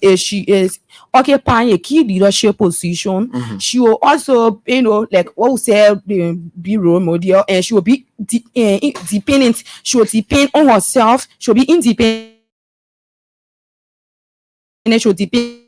if she is occupying a key leadership position, she will also, like what we say, be role model, and she will be dependent. She will depend on herself. She will be independent. She will depend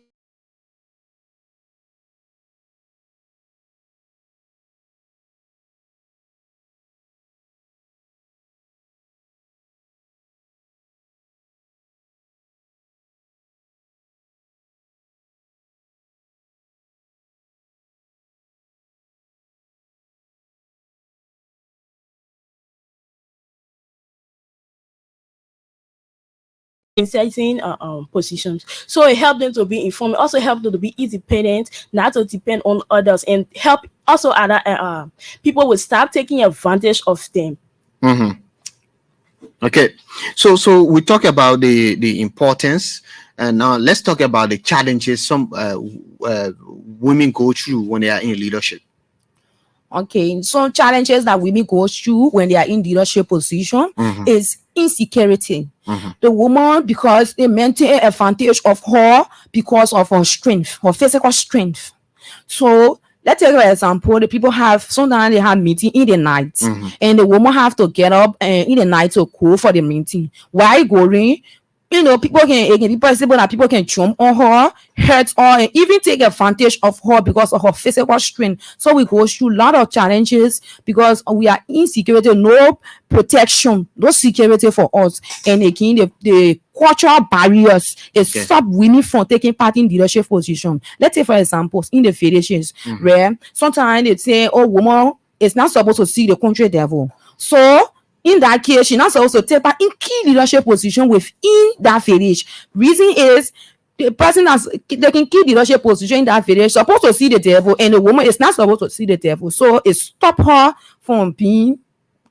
in certain positions. So it helped them to be informed. It also helped them to be independent, not to depend on others, and help also other people will stop taking advantage of them. Okay, so we talk about the importance, and now let's talk about the challenges some women go through when they are in leadership. Okay, some challenges that women go through when they are in leadership position is insecurity. The woman, because they maintain advantage of her because of her strength, her physical strength. So let's take an example. The people sometimes they have meeting in the night, and the woman have to get up in the night to go for the meeting. Why going? It can be possible that people can jump on her, hurt her, and even take advantage of her because of her physical strength. So we go through a lot of challenges because we are insecurity, no protection, no security for us. And again, the cultural barriers stop women from taking part in leadership position. Let's say, for example, in the villages, where sometimes they say, "Oh, woman is not supposed to see the country devil." So in that case, she's not supposed to take part in key leadership position within that village. Reason is the person that's taking key leadership position in that village is supposed to see the devil, and the woman is not supposed to see the devil. So it stops her from being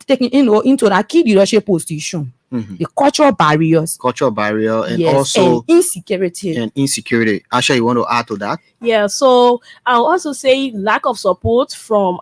taken into that key leadership position. The cultural barrier, and also and insecurity. Asha, you want to add to that? Yeah, so I'll also say lack of support from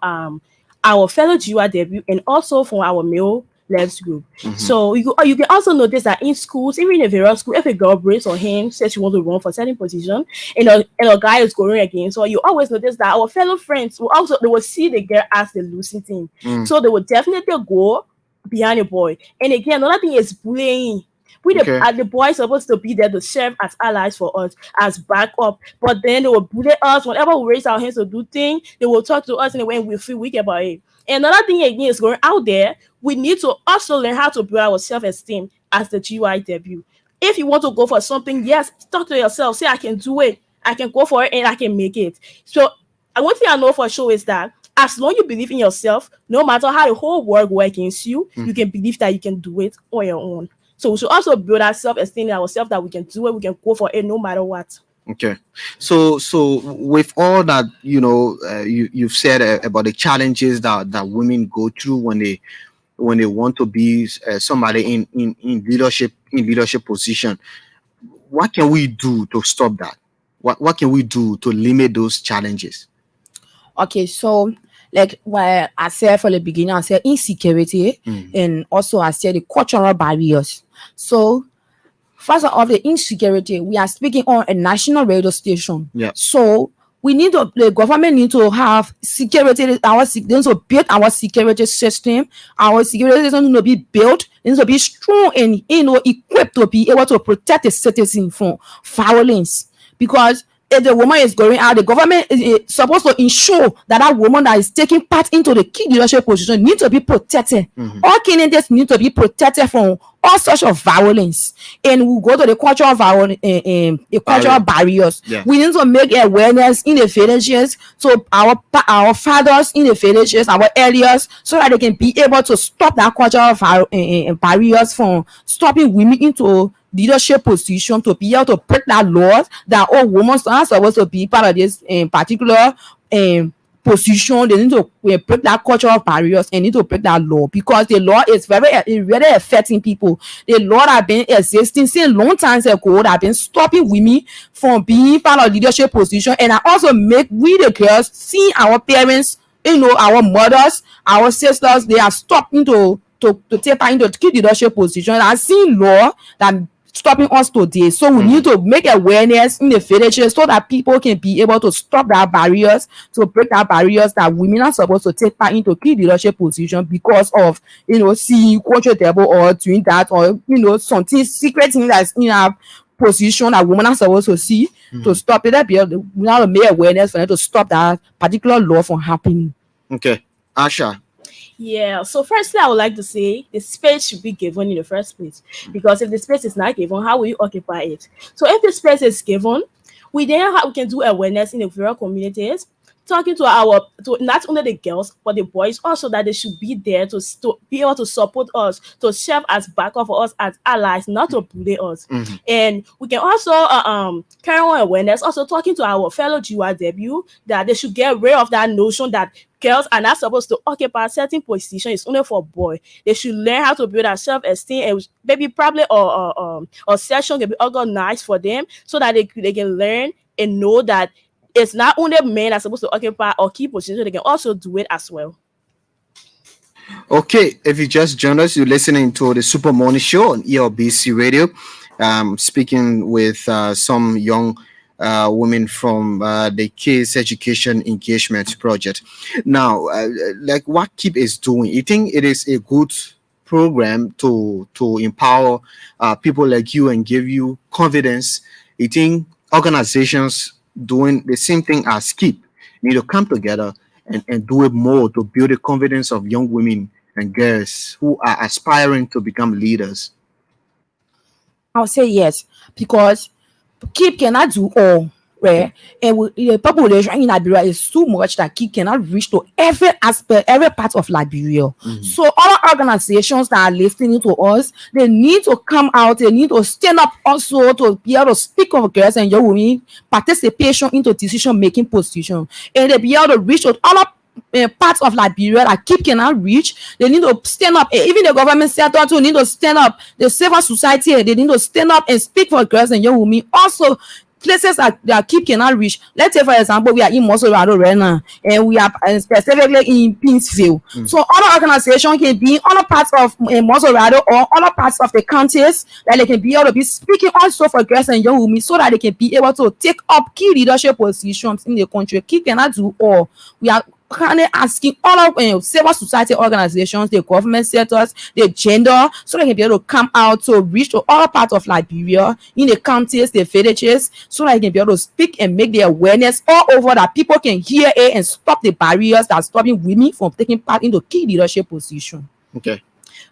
our fellow GYW and also from our male left group. So you can also notice that in schools, even in a various school, if a girl brings on him says she wants to run for a certain position, and a guy is going against, so you always notice that our fellow friends they will see the girl as the losing team. So they will definitely go behind the boy. And again, another thing is bullying. The boys supposed to be there to serve as allies for us, as backup, but then they will bully us whenever we raise our hands to do things. They will talk to us in a way we feel weak about it. And another thing again is going out there. We need to also learn how to build our self-esteem as the GYW. If you want to go for something, yes, talk to yourself. Say, I can do it. I can go for it, and I can make it. So one thing I know for sure is that as long as you believe in yourself, no matter how the whole world works against you, you can believe that you can do it on your own. So we should also build our self-esteem in ourselves, that we can do it, we can go for it no matter what. Okay, so with all that, you've said about the challenges that women go through when they want to be somebody in leadership position. What can we do to stop that? What can we do to limit those challenges? Okay, so like what I said from the beginning, I said insecurity, and also I said the cultural barriers. So first of all, the insecurity, we are speaking on a national radio station. Yeah. So the government need to have security. They need to build our security system. Our security system needs to be built. It needs to be strong and equipped to be able to protect the citizen from violence. Because if the woman is going out, the government is supposed to ensure that woman that is taking part into the key leadership position needs to be protected. All candidates need to be protected from all sorts of violence. And we go to the cultural cultural barriers. Yeah. We need to make awareness in the villages, so our fathers in the villages, our areas, so that they can be able to stop that cultural barriers from stopping women into leadership position, to be able to break that law that all women are supposed to be part of this particular position. They need to break that cultural barriers and need to break that law, because the law is really affecting people. The law that have been existing since long times ago, that have been stopping women from being part of leadership position, and I also make we the girls see our parents, our mothers, our sisters, they are stopping to take part into key leadership position. I've seen law that stopping us today. So we need to make awareness in the villages so that people can be able to stop that barriers, to break that barriers that women are supposed to take part into key leadership position because of, seeing culture devil or doing that, or something secret thing that's in our position that women are supposed to see. To stop it, we have to make awareness for them to stop that particular law from happening. Okay, Asha. Yeah, so firstly, I would like to say the space should be given in the first place. Because if the space is not given, how will you occupy it? So if the space is given, we can do awareness in the various communities, talking to not only the girls but the boys also, that they should be there to be able to support us, to serve as backup for us as allies, not to bully us. And we can also carry on awareness, also talking to our fellow GYW that they should get rid of that notion that girls are not supposed to occupy a certain position. It's only for boys. They should learn how to build a self-esteem, and maybe probably or session can be organized for them so that they can learn and know that it's not only men are supposed to occupy or key positions, they can also do it as well. Okay, if you just joined us, you're listening to the Super Morning Show on ELBC Radio. Speaking with some young women from the Kids Education Engagement Project. Now, like what KEEP is doing, you think it is a good program to empower people like you and give you confidence? You think organizations doing the same thing as KEEP need to come together and do it more to build the confidence of young women and girls who are aspiring to become leaders? I'll say yes, because KEEP cannot do all, right? And the population in Liberia is so much that KEEP cannot reach to every aspect, every part of Liberia. So all organizations that are listening to us, they need to come out, they need to stand up also to be able to speak of girls and young women participation into decision-making position. And they be able to reach to all parts of Liberia that KEEP cannot reach. They need to stand up. Even the government sector too need to stand up. The civil society, they need to stand up and speak for girls and young women. Also, places that KEEP cannot reach. Let's say, for example, we are in Mosorado right now, and we are specifically in Pinsville. So other organizations can be in other parts of Mosorado or other parts of the counties that they can be able to be speaking also for girls and young women, so that they can be able to take up key leadership positions in the country. KEEP cannot do all. We are kind of asking all of civil society organizations, the government sectors, the gender, so they can be able to come out to reach to all parts of Liberia, in the counties, the villages, so that they can be able to speak and make the awareness all over, that people can hear it and stop the barriers that are stopping women from taking part in the key leadership position.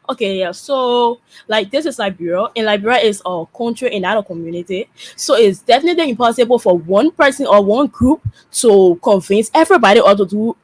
Okay, yeah. So, like, this is Liberia, and Liberia is a country and not a community. So, it's definitely impossible for one person or one group to convince everybody or to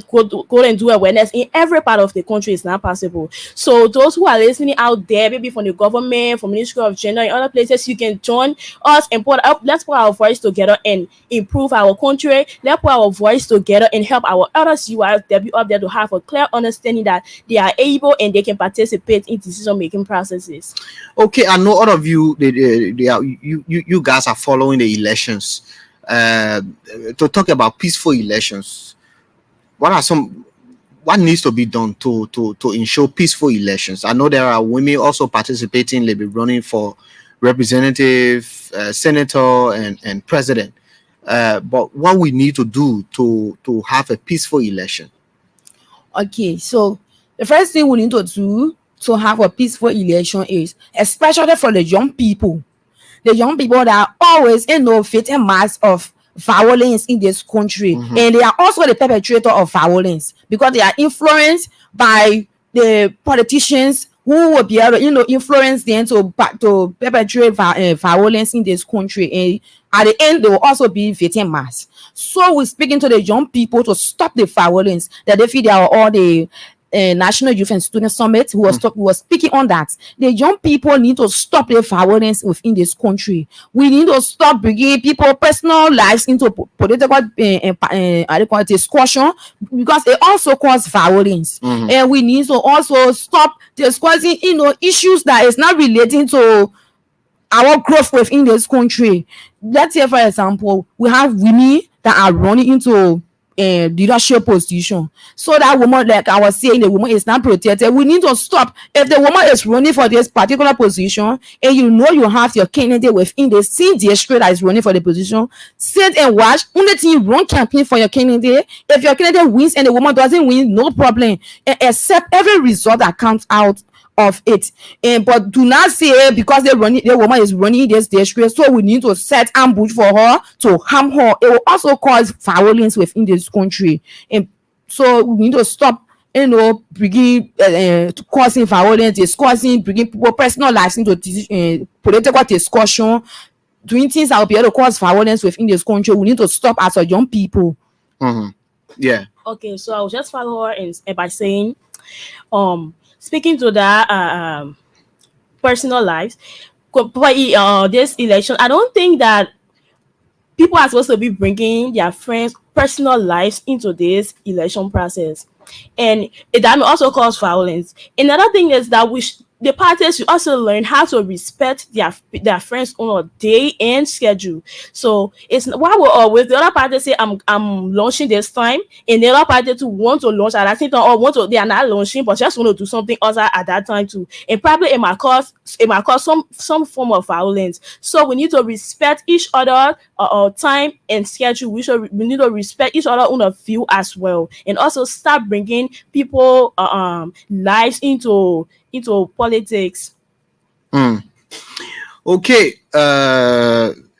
go and do awareness in every part of the country. Is not possible. So those who are listening out there, maybe from the government, from Ministry of Gender and other places, you can join us and let's put our voice together and improve our country. Let's put our voice together and help our others UIW up there to have a clear understanding that they are able and they can participate in decision-making processes. Okay, I know all of you, you guys are following the elections. To talk about peaceful elections, what needs to be done to ensure peaceful elections? I know there are women also participating. They'll be running for representative, senator, and president. But what we need to do to have a peaceful election? Okay, so the first thing we need to do to have a peaceful election is, especially for the young people that are always in no victim mass of violence in this country, and they are also the perpetrator of violence because they are influenced by the politicians who will be able to influence them to perpetrate violence in this country, and at the end they will also be victim mass. So we're speaking to the young people to stop the violence, that they feel they are all the National Youth and Student Summit who was speaking on that. The young people need to stop the violence within this country. We need to stop bringing people personal lives into political discussion, because it also causes violence. And we need to also stop discussing issues that is not relating to our growth within this country. Let's say, for example, we have women that are running into leadership position. So that woman, like I was saying, the woman is not protected. We need to stop. If the woman is running for this particular position and you know you have your candidate within the same district that is running for the position, sit and watch. Only thing you run campaign for your candidate. If your candidate wins and the woman doesn't win, no problem. Accept every result that comes out of it. But do not say because the woman is running this district, so we need to set ambush for her to harm her. It will also cause violence within this country. And so we need to stop, bringing causing violence, discussing, bringing people personal lives into political discussion, doing things that will be able to cause violence within this country. We need to stop as a young people. Yeah. Okay, so I'll just follow her by saying, speaking to that personal lives, this election, I don't think that people are supposed to be bringing their friends' personal lives into this election process, and that may also cause violence. Another thing is that the parties should also learn how to respect their friends' own day and schedule. So it's why we always the other party say I'm launching this time, and the other party to want to launch at that same time, or they are not launching but just want to do something other at that time too, and probably it might cause some form of violence. So we need to respect each other time and schedule. We need to respect each other own view as well, and also start bringing people lives into politics. Okay.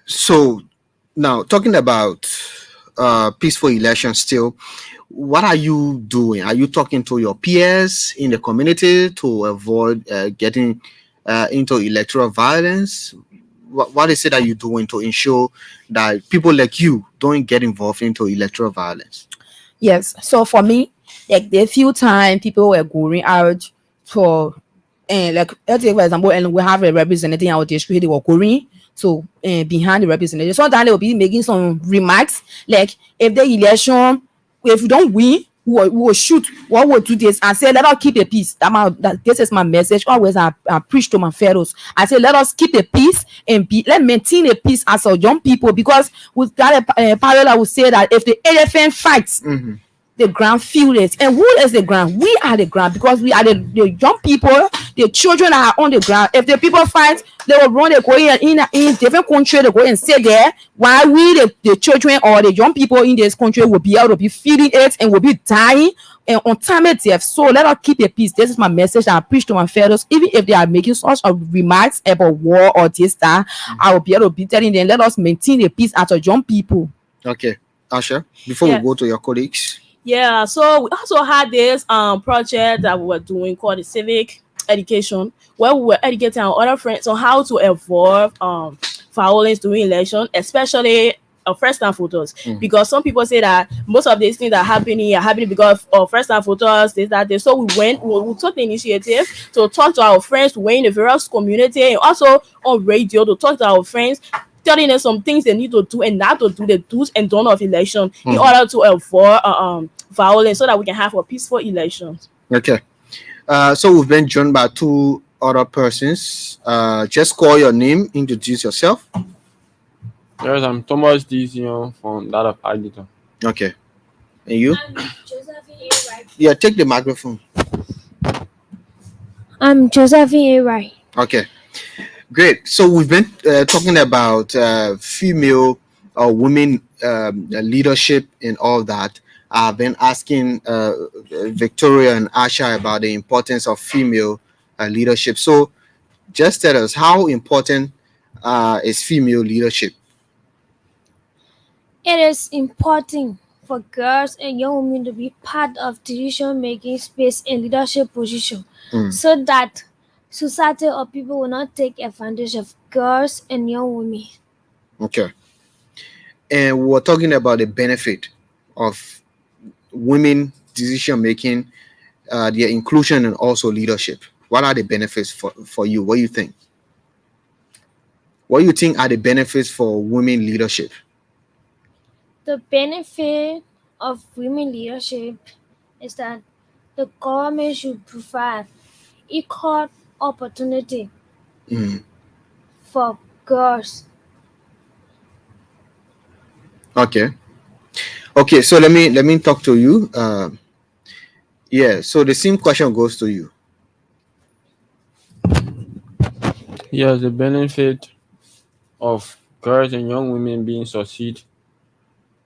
So now talking about peaceful elections still, what are you doing? Are you talking to your peers in the community to avoid getting into electoral violence? What is it that you're doing to ensure that people like you don't get involved into electoral violence? Yes. So for me, like the few time people were going out for, like let's say for example, and we have a representative in our district, they were going to behind the representative. Sometimes they will be making some remarks like, if the election, if we don't win, we will shoot. What will do this? I say, let us keep the peace. This is my message. Always I preach to my fellows. I say, let us keep the peace and let's maintain the peace as a young people, because with that parallel, I would say that if the elephant fights, the ground feel it. And who is the ground? We are the ground, because we are the young people, the children that are on the ground. If the people fight, they will run, they go in different country, they go and stay there, while we the children or the young people in this country will be able to be feeding it and will be dying and untimely death. So let us keep the peace. This is my message that I preach to my fellows. Even if they are making such a remarks about war or this, that I will be able to be telling them, let us maintain the peace as a young people. Okay, Asha, before we go to your colleagues. Yeah, so we also had this project that we were doing called the civic education, where we were educating our other friends on how to avoid violence during election, especially first-time voters. Because some people say that most of these things that are happening because of first-time voters, this, that, this. So we took the initiative to talk to our friends who were in the various community, and also on radio to talk to our friends, telling them some things they need to do and not to do, the do's and don'ts of election, in order to avoid violence, so that we can have a peaceful election. Okay. So we've been joined by two other persons. Just call your name, introduce yourself. Yes, I'm Thomas Dizion from that of Agito. Okay. And you? I'm Josephine A. Wright. Yeah, take the microphone. I'm Josephine A. Wright. Okay. Great. So we've been talking about female or women leadership and all that. I've been asking Victoria and Asha about the importance of female leadership. So just tell us, how important is female leadership? It is important for girls and young women to be part of decision-making space and leadership position, so that society or people will not take advantage of girls and young women. Okay. And we're talking about the benefit of women decision making, their inclusion, and also leadership. What are the benefits for you? What do you think? What do you think are the benefits for women leadership? The benefit of women leadership is that the government should provide equal opportunity for girls. Okay. Okay, so let me talk to you. Yeah, so the same question goes to you. Yes, the benefit of girls and young women being succeed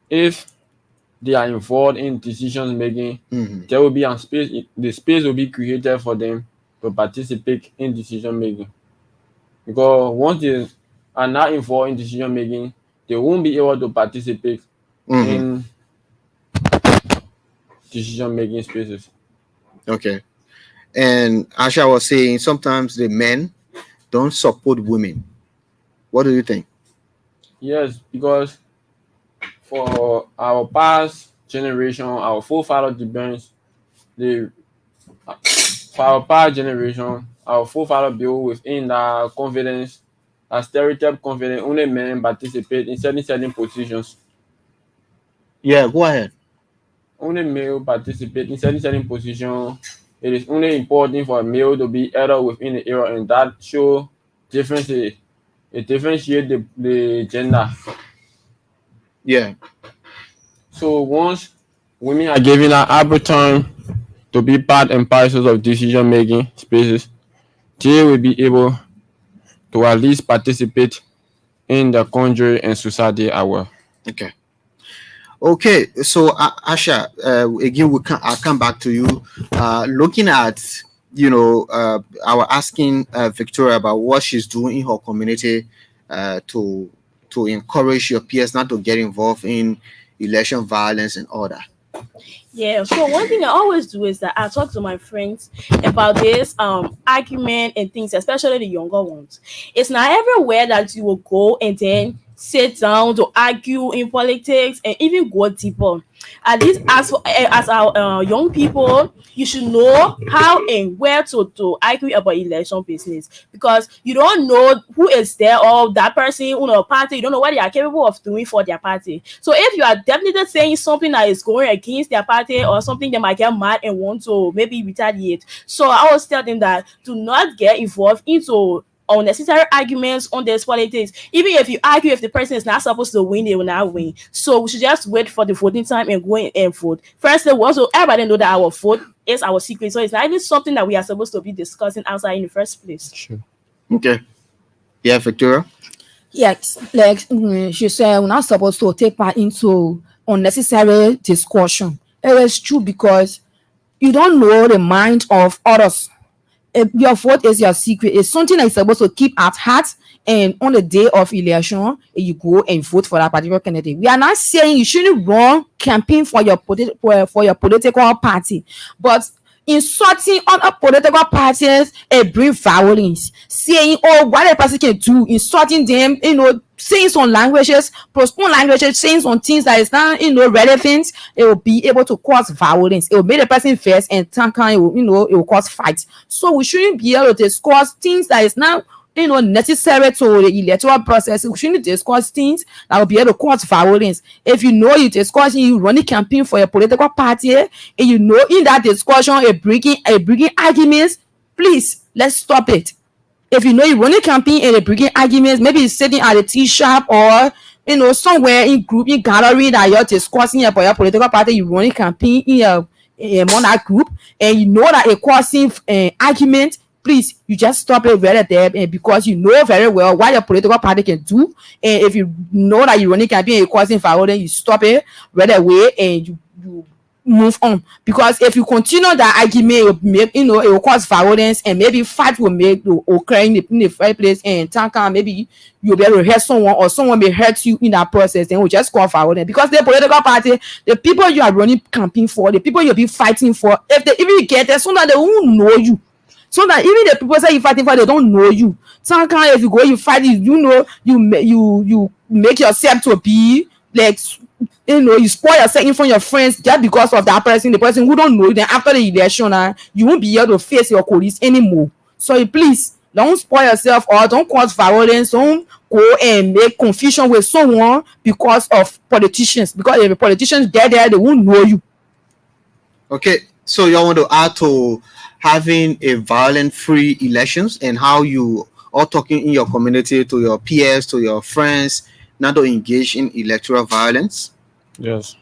if they are involved in decision making. There will be a space. The space will be created for them to participate in decision making. Because once they are not involved in decision making, they won't be able to participate in decision making spaces. Okay. And Asha was saying sometimes the men don't support women. What do you think? Yes, because for our past generation, our forefather depends the for our past generation, our forefather built within the confidence, a stereotype confidence, only men participate in certain positions. Yeah, go ahead. Only male participate in certain position. It is only important for a male to be elder within the era, and that show difference. It differentiate the gender. Yeah. So once women are given an ample time to be part and parcels of decision making spaces, they will be able to at least participate in the country and society as well. Okay. Okay. So Asha, again, I'll come back to you. Looking at I was asking Victoria about what she's doing in her community to encourage your peers not to get involved in election violence and all that. Yeah, so one thing I always do is that I talk to my friends about this argument and things, especially the younger ones. It's not everywhere that you will go and then sit down to argue in politics and even go deeper. At least as our young people, you should know how and where to argue about election business, because you don't know who is there or that person in a party. You don't know what they are capable of doing for their party. So if you are definitely saying something that is going against their party or something, they might get mad and want to maybe retaliate. So I always tell them that do not get involved into unnecessary arguments on this politics. Even if you argue, if the person is not supposed to win, they will not win. So we should just wait for the voting time and go in and vote. First, we also everybody know that our vote is our secret, so it's not even something that we are supposed to be discussing outside in the first place. Sure. Okay. Yeah, Victoria. Yes, like she said, we're not supposed to take part into unnecessary discussion. It is true because you don't know the mind of others. Your vote is your secret. It's something that you're supposed to keep at heart. And on the day of election, you go and vote for that particular candidate. We are not saying you shouldn't run campaign for your political party, but insulting other political parties and bring violence, saying what a person can do, insulting them, saying some languages, postpone languages, saying some things that is not relevant. It will be able to cause violence. It will make the person vex and tank, it will cause fights. So we shouldn't be able to discuss things that is not necessary to the electoral process. We shouldn't discuss things that will be able to cause violence. If you discussing, you running campaign for a political party, and in that discussion a bringing arguments, please let's stop it. If you running campaign and a bringing arguments, maybe you're sitting at a tea shop or somewhere in group, in gallery, that you're discussing about your political party, you running campaign in a monarch group, and you know that a causing argument, please you just stop it right there, and because you know very well what your political party can do. And if you know that you're running campaign and you're causing violence, you stop it right away and you move on. Because if you continue that argument, it will make, it will cause violence, and maybe fight will occur in the first place, and maybe you'll be able to hurt someone, or someone may hurt you in that process, then will just cause violence. Because the political party, the people you are running campaign for, the people you'll be fighting for, if they even get there, so that they won't know you. So that even the people say you're fighting for, they don't know you. Sometimes if you go, you fight, you make yourself to be like, you spoil yourself in front of your friends just because of that person, the person who don't know you. Then after the election, you won't be able to face your colleagues anymore. So please don't spoil yourself, or don't cause violence. Don't go and make confusion with someone because of politicians. Because if the politicians get there, they won't know you. Okay, so you want to add to having a violent-free elections, and how you are talking in your community to your peers, to your friends, not to engage in electoral violence? Yes.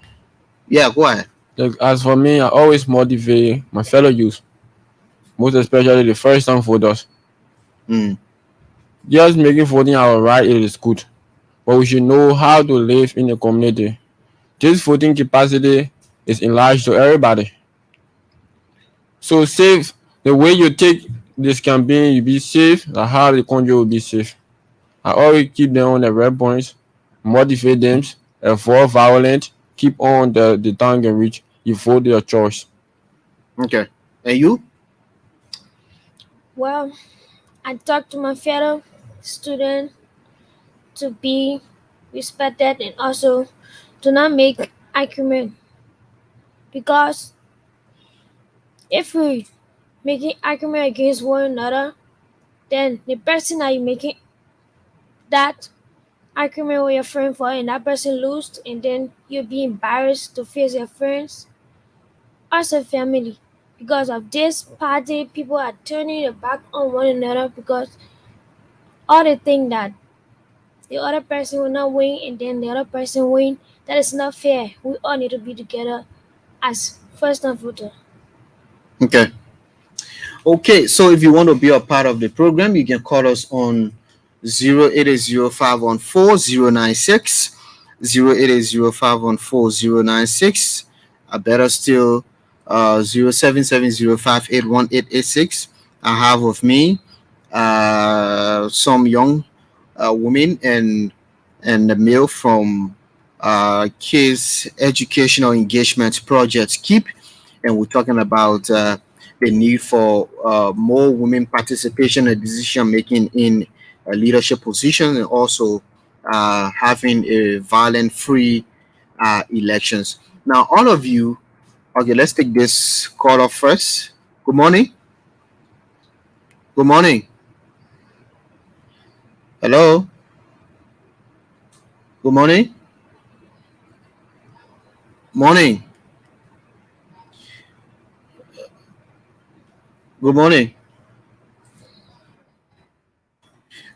Yeah, go ahead. Like, as for me, I always motivate my fellow youth, most especially the first time voters. Mm. Just making voting our right, it is good, but we should know how to live in a community. This voting capacity is enlarged to everybody. So safe, the way you take this campaign, you be safe, and how the country will be safe. I always keep them on the red points, motivate them, avoid violence, keep on the tongue and reach. You vote your choice. Okay. And you? Well, I talk to my fellow student to be respected and also to not make argument, because if we making argument against one another, then the person that you making that argument with your friend for and that person lose, and then you'll be embarrassed to face your friends, also family. Because of this party, people are turning their back on one another because all they think that the other person will not win and then the other person win. That is not fair. We all need to be together as first time voter. Okay. Okay, so if you want to be a part of the program, you can call us on 080514096, 080514096. Better still, 0770581886. I have with me some young women and the male from Kids Educational Engagement Project KEEP, and we're talking about the need for more women participation and decision making in leadership positions, and also having a violent free elections. Now, all of you, okay, let's take this call off first. Good morning. Good morning. Hello. Good morning. Morning. Good morning.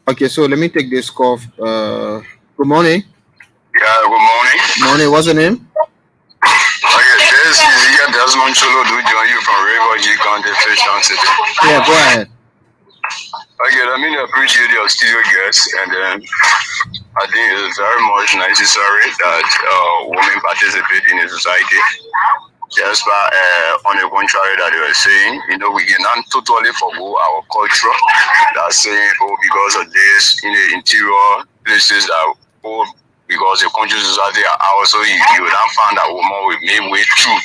Okay, so let me take this call. Good morning. Yeah, good morning. Morning. What's your name? Okay, this is Ian Desmond Cholo do join you from River G County, Fisher City. Yeah, go ahead. Okay, I mean, I appreciate your studio guests, and then I think it's very much necessary that women participate in a society. Just on the contrary that you were saying, we cannot totally forgo our culture. That's saying, oh, because of this, in the interior places that, oh, because the country society are also, you will not find that woman will make way through.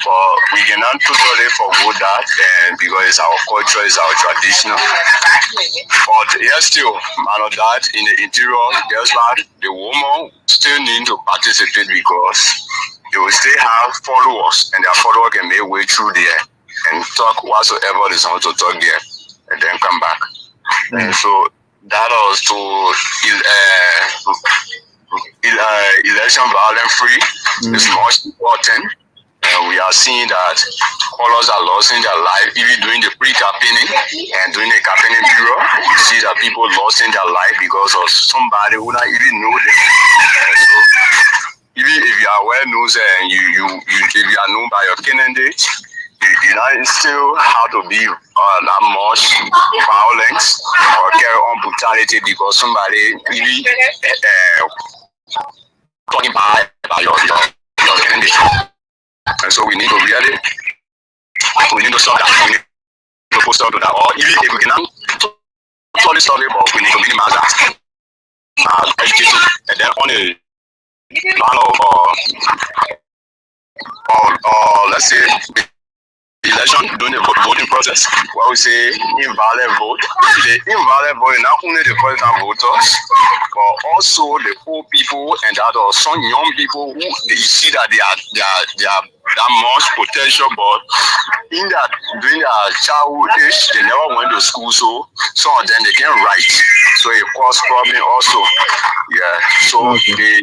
But we cannot totally forgo that, and because it's our culture, it's our tradition. But yes, still, man of that, in the interior, there's that the woman still need to participate because they will still have followers, and their follower can make way through there and talk whatsoever they want to talk there, and then come back. And so that was to election violence free is much important. We are seeing that callers are losing their life even during the pre-campaigning and during the campaigning period. You see that people losing their life because of somebody who not even know them. So even if you are well known and if you are known by your candidate, you know still how to be that much violence or carry on brutality because somebody really talking bad about your candidate. And so we need to really stop that. We need to put stop to that. Or even if we cannot totally stop it, but we need to minimize that. Education. And then on a plan of let's say election during the voting process, where we say invalid vote. The invalid vote is not only the first time voters, but also the old people and that are some young people who you see that they are that much potential, but in that during their childhood age they never went to school, so some of them they can't write, so it causes problem also. Yeah, so the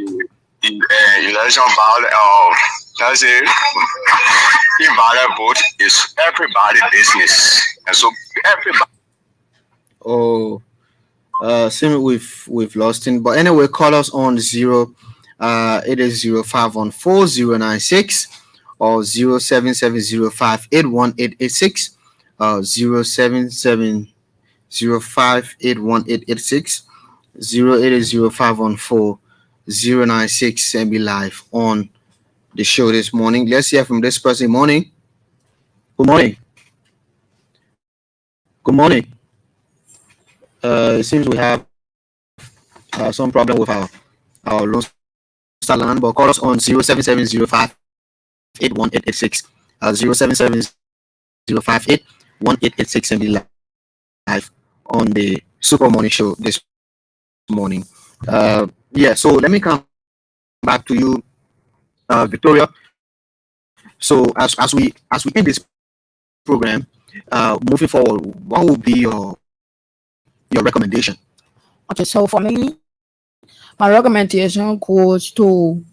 election violence let's say invalid vote is everybody's business, and so everybody. Oh, seem we've lost him. But anyway, call us on It is 0514-096 or 0770581886, 0770581886, 0800514-096, and be live on the show this morning. Let's hear from this person. Morning. Good morning. Good morning. It seems we have some problem with our Lone Star line, but call us on 0770581886, 0770581886, and be live on the Super Morning Show this morning. So let me come back to you, Victoria. So as we end this program, moving forward, what would be your recommendation? Okay, so for me, my recommendation goes to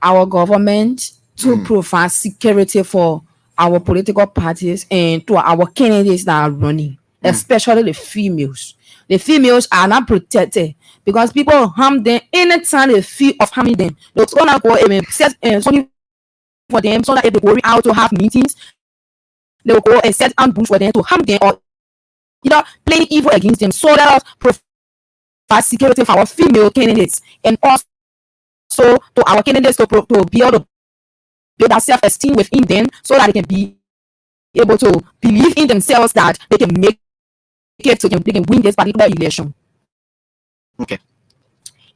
our government to provide security for our political parties and to our candidates that are running, especially the females. The females are not protected because people harm them anytime they feel of harming them. They'll gonna go and set something for them so that if they go out to have meetings, they will go and set ambush for them to harm them or playing evil against them. So that provide security for our female candidates and also to our candidates to be able to build that self-esteem within them so that they can be able to believe in themselves that they can make it, so they can win this particular election. Okay.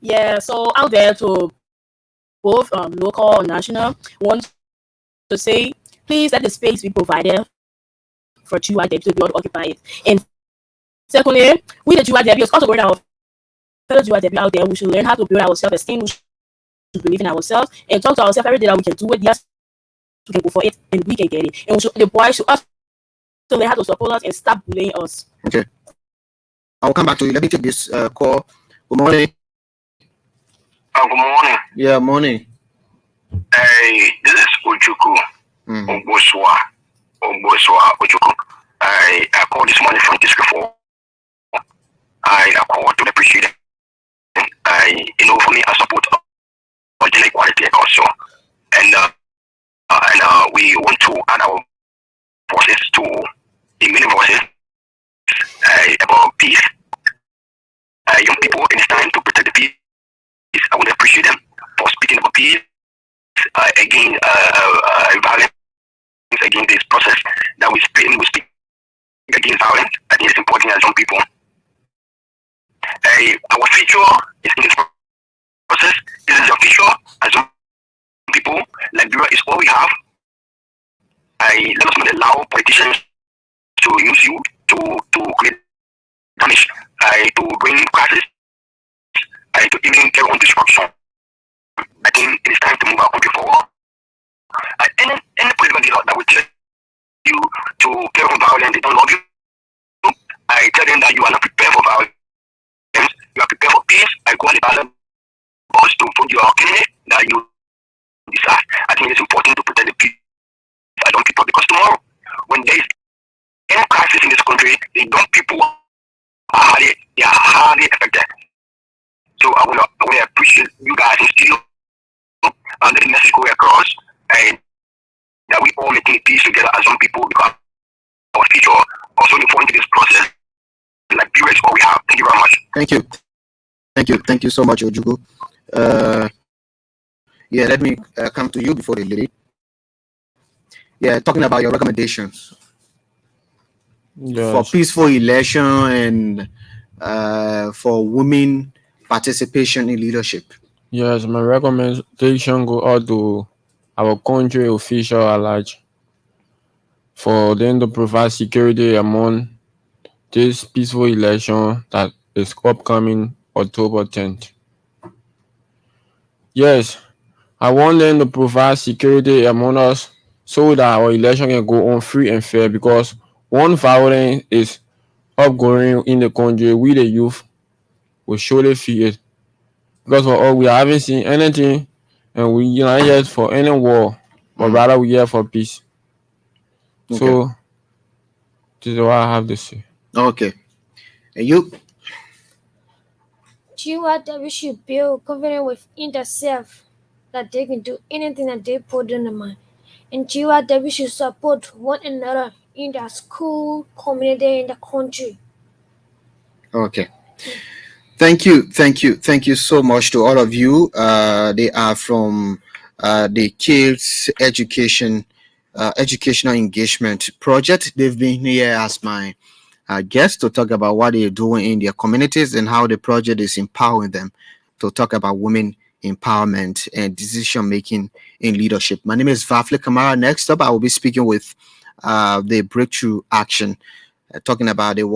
Yeah, so out there to both local and national, want to say, please let the space be provided for Jua Debbie to be able to occupy it. And secondly, we the Jua Debbie, also worried our fellow Jua Debbie out there, we should learn how to build our self-esteem, we should believe in ourselves, and talk to ourselves every day that we can do it. Yes, we can go for it, and we can get it. And the boys should also learn how to support us and stop bullying us. Okay. I'll come back to you. Let me take this call. Good morning. Good morning. Yeah, morning. Hey, this is Ojuku. Ogboswa Ojuku. I called this morning from District 4. I called to appreciate it. For me, I support gender equality also. And we want to add our voices to the many voices about peace. Young people, and it's time to protect the peace. I want to appreciate them for speaking about peace against violence, against this process that we speak against violence. I think it's important as young people. Our future is in this process. This is your future as young people. Liberia is all we have. Let us not allow politicians to use you to create damage, to bring crisis, to even carry on destruction. I think it is time to move our country forward. Any political leader that will tell you to carry on violence, they don't love you. I tell them that you are not prepared for violence. You are prepared for peace. I go on the ballot box to vote your candidate that you decide. I think it's important to protect the peace of young people, because tomorrow, when there is any crisis in this country, the young people are hardly affected. So I want to appreciate you guys in studio and let the message go across, and that we all making peace together as young people, because our future also important to this process. Like is what we have. Thank you very much. Thank you so much, Ojugo. Let me come to you before the lady. Yeah, talking about your recommendations for peaceful election and for women participation in leadership. Yes, my recommendation go out to our country official at large for them to provide security among this peaceful election that is upcoming October 10th. Yes, I want them to provide security among us so that our election can go on free and fair, because one violence is upgoing in the country, we the youth will surely feel it. Because for all, we haven't seen anything, and we are not yet for any war, but rather we are for peace. Okay. So this is what I have to say. Okay. And you? Children that we should build confidence within themselves that they can do anything that they put in their mind. And children that we should support one another in their school, community, in the country. Okay. Thank you so much to all of you. They are from the Kids Educational Engagement Project. They've been here as my guests to talk about what they're doing in their communities and how the project is empowering them to talk about women empowerment and decision making in leadership. My name is Varflay Kamara. Next up, I will be speaking with the Breakthrough Action, talking about the one.